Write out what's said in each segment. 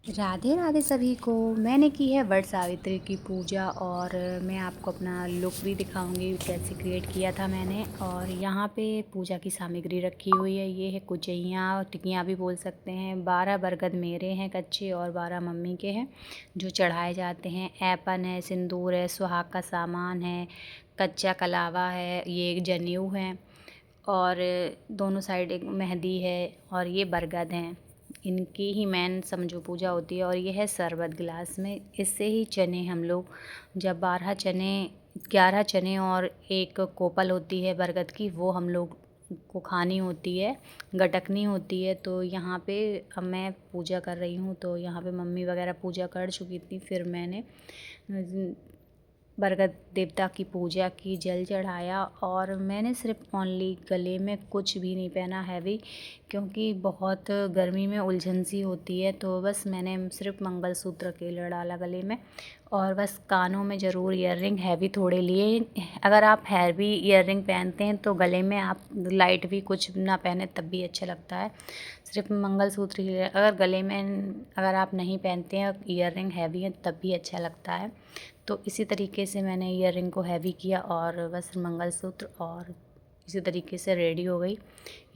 राधे राधे सभी को। मैंने की है वट सावित्री की पूजा और मैं आपको अपना लुक भी दिखाऊंगी कैसे क्रिएट किया था मैंने। और यहाँ पे पूजा की सामग्री रखी हुई है। ये है कुचैया, टिकियाँ भी बोल सकते हैं। 12 बरगद मेरे हैं कच्चे और 12 मम्मी के हैं जो चढ़ाए जाते हैं। ऐपन है, सिंदूर है, सुहाग का सामान है, कच्चा कलावा है, ये जनेऊ है और दोनों साइड एक मेहंदी है और ये बरगद हैं। इनकी ही मेन समझो पूजा होती है। और ये है शरबत गिलास में। इससे ही चने हम लोग जब 11 चने और एक कोपल होती है बरगद की, वो हम लोग को खानी होती है, गटकनी होती है। तो यहाँ पे अब मैं पूजा कर रही हूँ। तो यहाँ पे मम्मी वगैरह पूजा कर चुकी थी, फिर मैंने बरगद देवता की पूजा की, जल चढ़ाया। और मैंने सिर्फ ओनली गले में कुछ भी नहीं पहना हैवी, क्योंकि बहुत गर्मी में उलझन सी होती है। तो बस मैंने सिर्फ मंगलसूत्र अकेला डाला गले में। और बस कानों में ज़रूर ईयररिंग हैवी थोड़े लिए। अगर आप हैवी ईयररिंग पहनते हैं तो गले में आप लाइट भी कुछ ना पहने तब भी अच्छा लगता है। सिर्फ मंगलसूत्र ही अगर गले में अगर आप नहीं पहनते हैं ईयररिंग हैवी है तब भी अच्छा लगता है। तो इसी तरीके से मैंने ईयररिंग को हैवी किया और बस मंगलसूत्र और इसी तरीके से रेडी हो गई।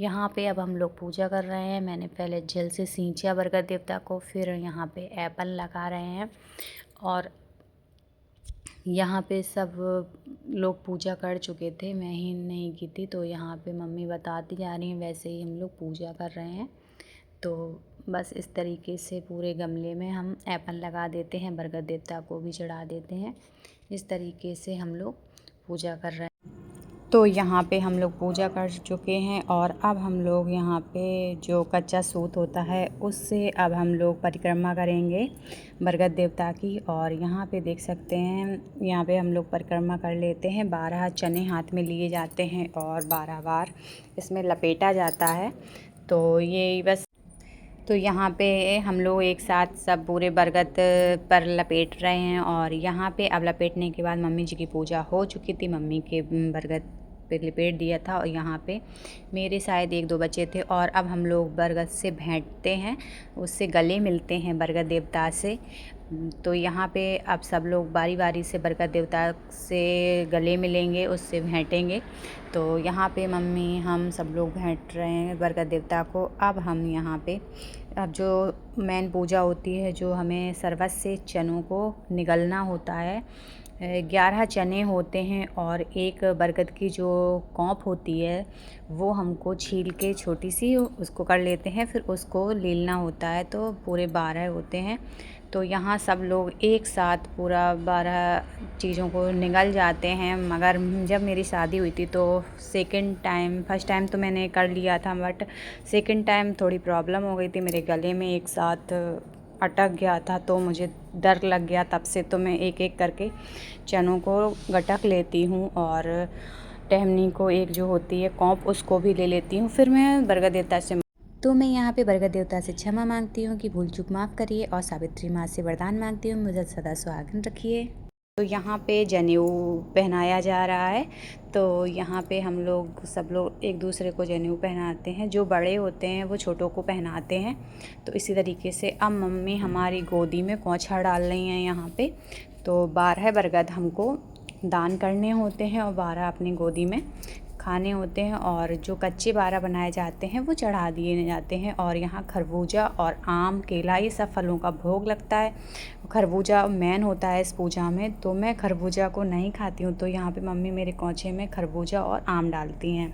यहाँ पे अब हम लोग पूजा कर रहे हैं। मैंने पहले जल से सींचा बरगद देवता को, फिर यहाँ पे एप्पल लगा रहे हैं। और यहाँ पे सब लोग पूजा कर चुके थे, मैं ही नहीं की थी। तो यहाँ पे मम्मी बताती जा रही हैं, वैसे ही हम लोग पूजा कर रहे हैं। तो बस इस तरीके से पूरे गमले में हम एप्पल लगा देते हैं, बरगद देवता को भी चढ़ा देते हैं। इस तरीके से हम लोग पूजा कर रहे हैं। तो यहाँ पे हम लोग पूजा कर चुके हैं और अब हम लोग यहाँ पे जो कच्चा सूत होता है उससे अब हम लोग परिक्रमा करेंगे बरगद देवता की। और यहाँ पे देख सकते हैं, यहाँ पे हम लोग परिक्रमा कर लेते हैं। 12 चने हाथ में लिए जाते हैं और 12 बार इसमें लपेटा जाता है। तो ये बस, तो यहाँ पे हम लोग एक साथ सब पूरे बरगद पर लपेट रहे हैं। और यहाँ पे अब लपेटने के बाद मम्मी जी की पूजा हो चुकी थी, मम्मी के बरगद पे लपेट दिया था। और यहाँ पे मेरे शायद 1-2 बच्चे थे। और अब हम लोग बरगद से भेंटते हैं, उससे गले मिलते हैं बरगद देवता से। तो यहाँ पे अब सब लोग बारी बारी से बरगद देवता से गले मिलेंगे, उससे भेंटेंगे। तो यहाँ पे मम्मी हम सब लोग भेंट रहे हैं बरगद देवता को। अब हम यहाँ पे अब जो मेन पूजा होती है, जो हमें शरबत से चनों को निगलना होता है। 11 चने होते हैं और एक बरगद की जो कौंप होती है वो हमको छील के छोटी सी उसको कर लेते हैं, फिर उसको लीलना होता है। तो पूरे 12 होते हैं। तो यहाँ सब लोग एक साथ पूरा 12 चीज़ों को निगल जाते हैं। मगर जब मेरी शादी हुई थी तो फर्स्ट टाइम तो मैंने कर लिया था, बट सेकंड टाइम थोड़ी प्रॉब्लम हो गई थी, मेरे गले में एक साथ अटक गया था। तो मुझे डर लग गया, तब से तो मैं एक एक करके चनों को गटक लेती हूँ। और टहमनी को एक जो होती है कौंप, उसको भी ले लेती हूँ। फिर मैं बरगद देवता से यहाँ पे बरगद देवता से क्षमा मांगती हूँ कि भूल चूक माफ़ करिए। और सावित्री माँ से वरदान मांगती हूँ, मुझे सदा सुहागन रखिए। तो यहाँ पे जनेऊ पहनाया जा रहा है। तो यहाँ पे हम लोग सब लोग एक दूसरे को जनेऊ पहनाते हैं। जो बड़े होते हैं वो छोटों को पहनाते हैं। तो इसी तरीके से अब मम्मी हमारी गोदी में पोंछा डाल रही हैं यहाँ पे। तो 12 बरगद हमको दान करने होते हैं और 12 अपनी गोदी में खाने होते हैं। और जो कच्चे 12 बनाए जाते हैं वो चढ़ा दिए जाते हैं। और यहाँ खरबूजा और आम, केला, ये सब फलों का भोग लगता है। खरबूजा मेन होता है इस पूजा में, तो मैं खरबूजा को नहीं खाती हूँ। तो यहाँ पे मम्मी मेरे कौछे में खरबूजा और आम डालती हैं।